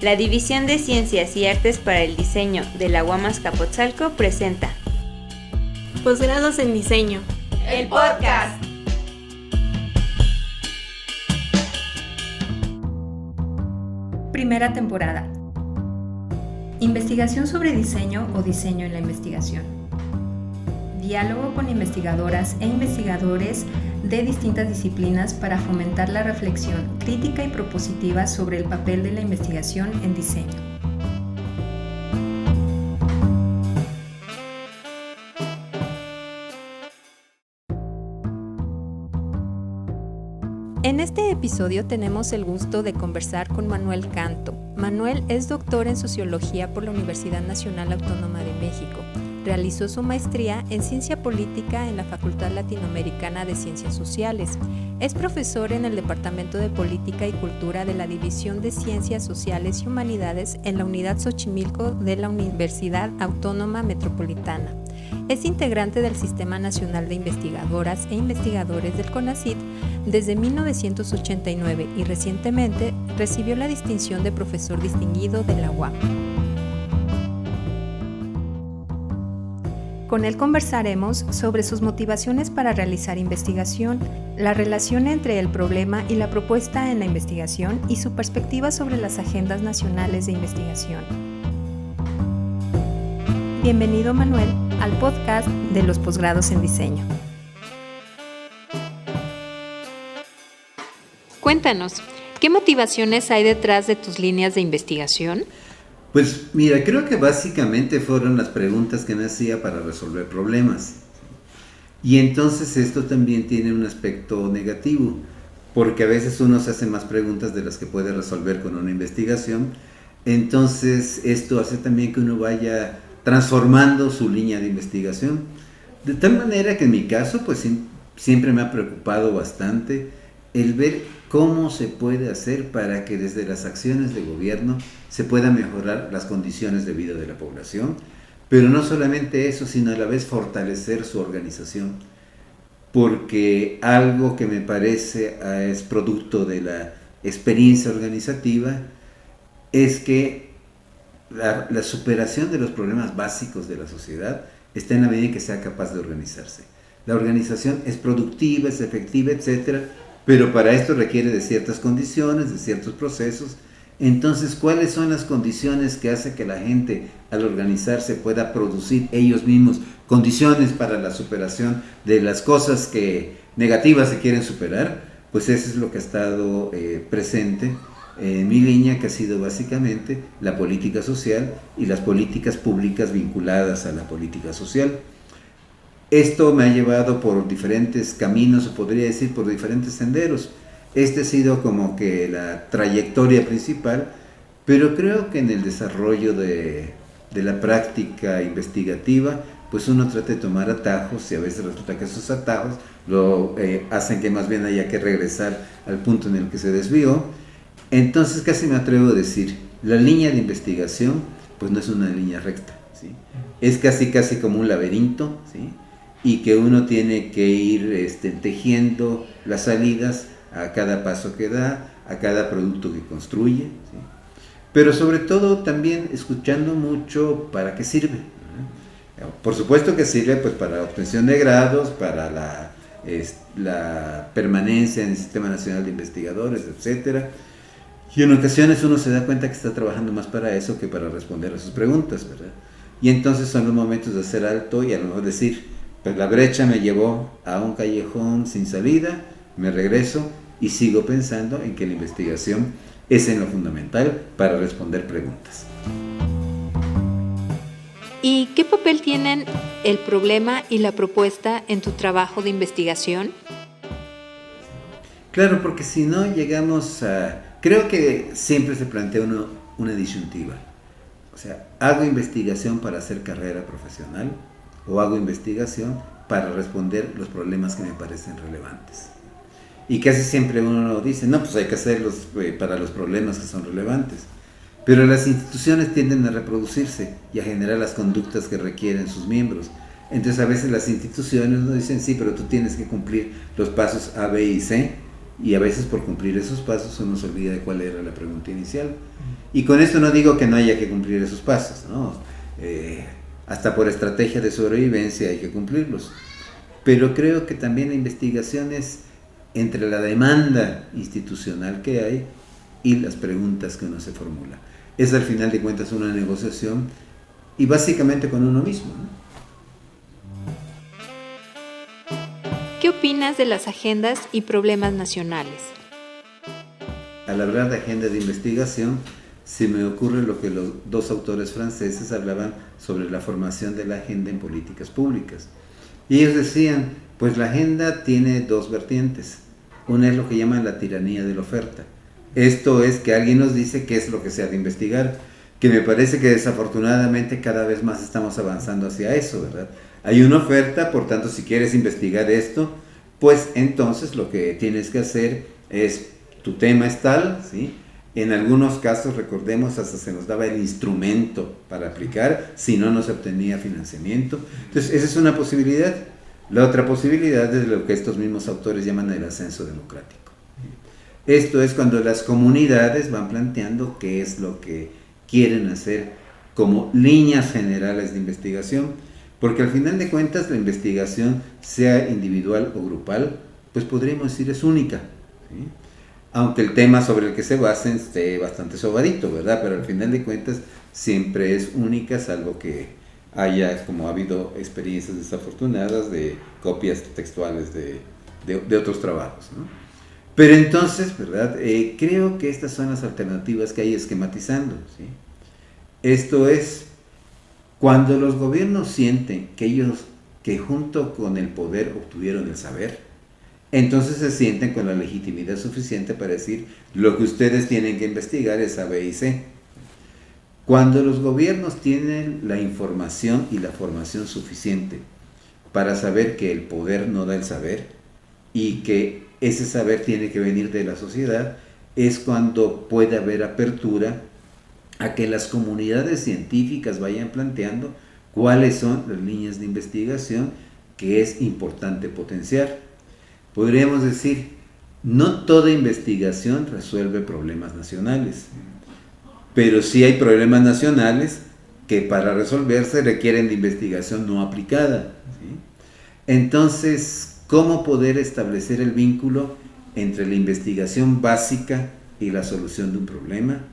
La División de Ciencias y Artes para el Diseño de la UAM Azcapotzalco presenta Posgrados en Diseño, el podcast. Primera temporada. Investigación sobre diseño o diseño en la investigación. Diálogo con investigadoras e investigadores de distintas disciplinas para fomentar la reflexión crítica y propositiva sobre el papel de la investigación en diseño. En este episodio tenemos el gusto de conversar con Manuel Canto. Manuel es doctor en Sociología por la Universidad Nacional Autónoma de México. Realizó su maestría en Ciencia Política en la Facultad Latinoamericana de Ciencias Sociales. Es profesor en el Departamento de Política y Cultura de la División de Ciencias Sociales y Humanidades en la Unidad Xochimilco de la Universidad Autónoma Metropolitana. Es integrante del Sistema Nacional de Investigadoras e Investigadores del CONACYT desde 1989 y recientemente recibió la distinción de profesor distinguido de la UAM. Con él conversaremos sobre sus motivaciones para realizar investigación, la relación entre el problema y la propuesta en la investigación y su perspectiva sobre las agendas nacionales de investigación. Bienvenido, Manuel, al podcast de los posgrados en diseño. Cuéntanos, ¿qué motivaciones hay detrás de tus líneas de investigación? Pues mira, creo que básicamente fueron las preguntas que me hacía para resolver problemas. Y entonces esto también tiene un aspecto negativo, porque a veces uno se hace más preguntas de las que puede resolver con una investigación. Entonces esto hace también que uno vaya transformando su línea de investigación. De tal manera que en mi caso, pues siempre me ha preocupado bastante el ver cómo se puede hacer para que desde las acciones de gobierno se puedan mejorar las condiciones de vida de la población, pero no solamente eso, sino a la vez fortalecer su organización, porque algo que me parece es producto de la experiencia organizativa es que la superación de los problemas básicos de la sociedad está en la medida en que sea capaz de organizarse. La organización es productiva, es efectiva, etcétera, pero para esto requiere de ciertas condiciones, de ciertos procesos. Entonces, ¿cuáles son las condiciones que hacen que la gente al organizarse pueda producir ellos mismos condiciones para la superación de las cosas negativas que quieren superar? Pues eso es lo que ha estado presente en mi línea, que ha sido básicamente la política social y las políticas públicas vinculadas a la política social. Esto me ha llevado por diferentes caminos, o podría decir por diferentes senderos. Este ha sido como que la trayectoria principal, pero creo que en el desarrollo de la práctica investigativa, pues uno trata de tomar atajos y a veces resulta que esos atajos lo hacen que más bien haya que regresar al punto en el que se desvió. Entonces casi me atrevo a decir, la línea de investigación pues no es una línea recta, ¿sí? Es casi como un laberinto, ¿sí? Y que uno tiene que ir tejiendo las salidas a cada paso que da, a cada producto que construye, ¿sí? Pero sobre todo también escuchando mucho para qué sirve, ¿no? Por supuesto que sirve pues para la obtención de grados, para la permanencia en el Sistema Nacional de Investigadores, etcétera. Y en ocasiones uno se da cuenta que está trabajando más para eso que para responder a sus preguntas, ¿verdad? Y entonces son los momentos de hacer alto y a lo mejor decir, pues la brecha me llevó a un callejón sin salida, me regreso y sigo pensando en que la investigación es en lo fundamental para responder preguntas. ¿Y qué papel tienen el problema y la propuesta en tu trabajo de investigación? Claro, porque si no llegamos a... Creo que siempre se plantea una disyuntiva. O sea, ¿hago investigación para hacer carrera profesional o hago investigación para responder los problemas que me parecen relevantes? Y casi siempre uno dice, no, pues hay que hacerlos para los problemas que son relevantes. Pero las instituciones tienden a reproducirse y a generar las conductas que requieren sus miembros. Entonces a veces las instituciones nos dicen, sí, pero tú tienes que cumplir los pasos A, B y C, y a veces por cumplir esos pasos uno se olvida de cuál era la pregunta inicial. Y con esto no digo que no haya que cumplir esos pasos, ¿no? Hasta por estrategia de sobrevivencia hay que cumplirlos. Pero creo que también la investigación es entre la demanda institucional que hay y las preguntas que uno se formula. Es al final de cuentas una negociación y básicamente con uno mismo, ¿no? ¿Qué opinas de las agendas y problemas nacionales? Al hablar de agenda de investigación, se me ocurre lo que los dos autores franceses hablaban sobre la formación de la agenda en políticas públicas. Y ellos decían, pues la agenda tiene dos vertientes. Una es lo que llaman la tiranía de la oferta. Esto es que alguien nos dice qué es lo que se ha de investigar, que me parece que desafortunadamente cada vez más estamos avanzando hacia eso, ¿verdad? Hay una oferta, por tanto, si quieres investigar esto, pues entonces lo que tienes que hacer es, tu tema es tal, ¿sí? En algunos casos, recordemos, hasta se nos daba el instrumento para aplicar, si no, no se obtenía financiamiento. Entonces, esa es una posibilidad. La otra posibilidad es lo que estos mismos autores llaman el ascenso democrático. Esto es cuando las comunidades van planteando qué es lo que quieren hacer como líneas generales de investigación, porque al final de cuentas la investigación, sea individual o grupal, pues podríamos decir es única, ¿sí? Aunque el tema sobre el que se basen esté bastante sobadito, ¿verdad? Pero al final de cuentas siempre es única, salvo que haya, como ha habido experiencias desafortunadas de copias textuales de otros trabajos, ¿no? Pero entonces, ¿verdad? Creo que estas son las alternativas que hay esquematizando, ¿sí? Esto es, cuando los gobiernos sienten que ellos, que junto con el poder obtuvieron el saber, entonces se sienten con la legitimidad suficiente para decir, lo que ustedes tienen que investigar es A, B y C. Cuando los gobiernos tienen la información y la formación suficiente para saber que el poder no da el saber y que ese saber tiene que venir de la sociedad, es cuando puede haber apertura a que las comunidades científicas vayan planteando cuáles son las líneas de investigación que es importante potenciar. Podríamos decir, no toda investigación resuelve problemas nacionales, pero sí hay problemas nacionales que para resolverse requieren de investigación no aplicada, ¿sí? Entonces, ¿cómo poder establecer el vínculo entre la investigación básica y la solución de un problema?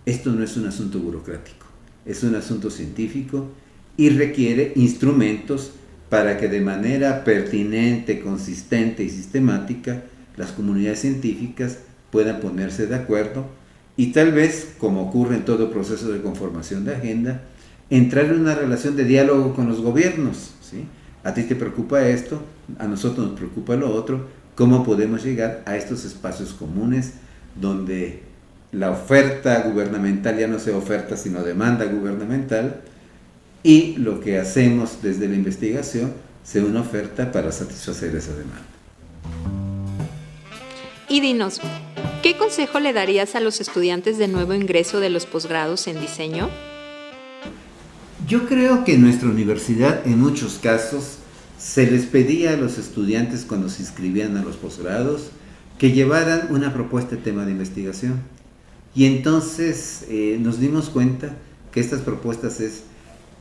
Esto no es un asunto burocrático, es un asunto científico y requiere instrumentos para que de manera pertinente, consistente y sistemática las comunidades científicas puedan ponerse de acuerdo y tal vez, como ocurre en todo proceso de conformación de agenda, entrar en una relación de diálogo con los gobiernos, ¿sí? A ti te preocupa esto, a nosotros nos preocupa lo otro, ¿cómo podemos llegar a estos espacios comunes donde la oferta gubernamental ya no sea oferta sino demanda gubernamental? Y lo que hacemos desde la investigación sea una oferta para satisfacer esa demanda. Y dinos, ¿qué consejo le darías a los estudiantes de nuevo ingreso de los posgrados en diseño? Yo creo que en nuestra universidad, en muchos casos, se les pedía a los estudiantes cuando se inscribían a los posgrados que llevaran una propuesta de tema de investigación. Y entonces nos dimos cuenta que estas propuestas es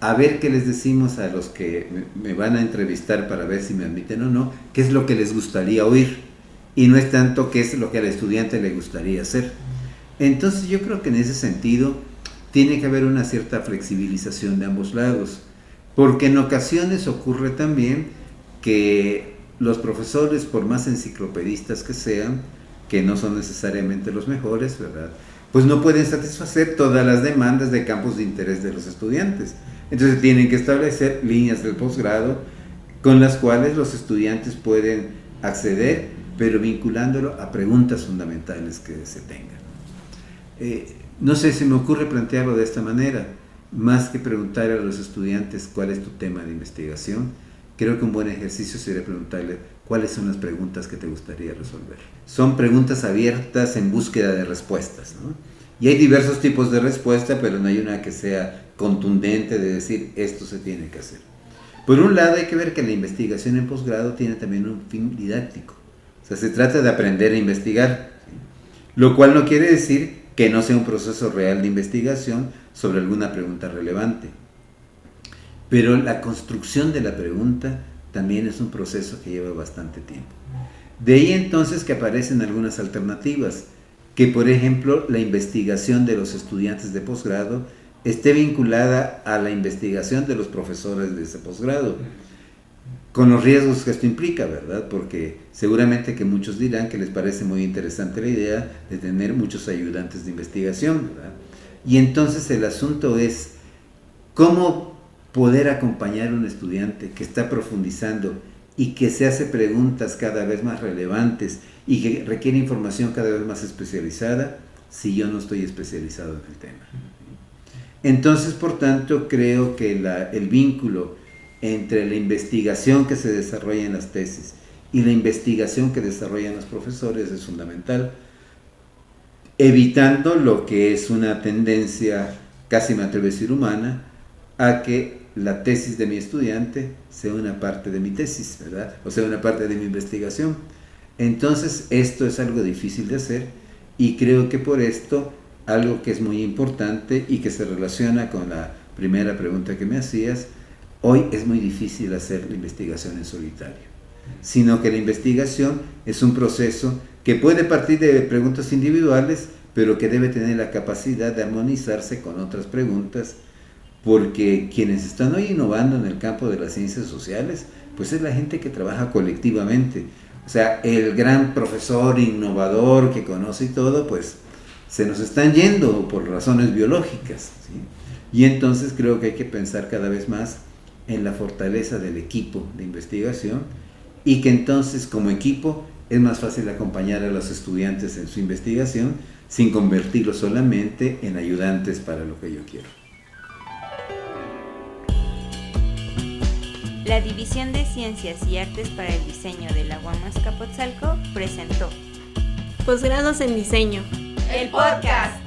a ver qué les decimos a los que me van a entrevistar para ver si me admiten o no, qué es lo que les gustaría oír, y no es tanto qué es lo que al estudiante le gustaría hacer. Entonces yo creo que en ese sentido tiene que haber una cierta flexibilización de ambos lados, porque en ocasiones ocurre también que los profesores, por más enciclopedistas que sean, que no son necesariamente los mejores, ¿verdad?, pues no pueden satisfacer todas las demandas de campos de interés de los estudiantes. Entonces tienen que establecer líneas del posgrado con las cuales los estudiantes pueden acceder, pero vinculándolo a preguntas fundamentales que se tengan. No sé, se me ocurre plantearlo de esta manera, más que preguntar a los estudiantes cuál es tu tema de investigación, creo que un buen ejercicio sería preguntarle cuáles son las preguntas que te gustaría resolver. Son preguntas abiertas en búsqueda de respuestas, ¿no? Y hay diversos tipos de respuesta, pero no hay una que sea contundente de decir esto se tiene que hacer. Por un lado hay que ver que la investigación en posgrado tiene también un fin didáctico, o sea, se trata de aprender a investigar, ¿sí? Lo cual no quiere decir que no sea un proceso real de investigación sobre alguna pregunta relevante. Pero la construcción de la pregunta también es un proceso que lleva bastante tiempo. De ahí entonces que aparecen algunas alternativas, que por ejemplo la investigación de los estudiantes de posgrado esté vinculada a la investigación de los profesores de ese posgrado, con los riesgos que esto implica, ¿verdad? Porque seguramente que muchos dirán que les parece muy interesante la idea de tener muchos ayudantes de investigación, ¿verdad? Y entonces el asunto es cómo poder acompañar a un estudiante que está profundizando y que se hace preguntas cada vez más relevantes y que requiere información cada vez más especializada si yo no estoy especializado en el tema. Entonces, por tanto, creo que el vínculo entre la investigación que se desarrolla en las tesis y la investigación que desarrollan los profesores es fundamental, evitando lo que es una tendencia, casi me atrevo a decir humana, a que la tesis de mi estudiante sea una parte de mi tesis, ¿verdad? O sea, una parte de mi investigación. Entonces, esto es algo difícil de hacer y creo que por esto, algo que es muy importante y que se relaciona con la primera pregunta que me hacías, hoy es muy difícil hacer la investigación en solitario, sino que la investigación es un proceso que puede partir de preguntas individuales, pero que debe tener la capacidad de armonizarse con otras preguntas, porque quienes están hoy innovando en el campo de las ciencias sociales, pues es la gente que trabaja colectivamente. O sea, el gran profesor innovador que conoce y todo, pues se nos están yendo por razones biológicas, ¿sí? Y entonces creo que hay que pensar cada vez más en la fortaleza del equipo de investigación y que entonces como equipo es más fácil acompañar a los estudiantes en su investigación sin convertirlos solamente en ayudantes para lo que yo quiero. La División de Ciencias y Artes para el Diseño de la UAM Azcapotzalco presentó Posgrados en Diseño. el podcast.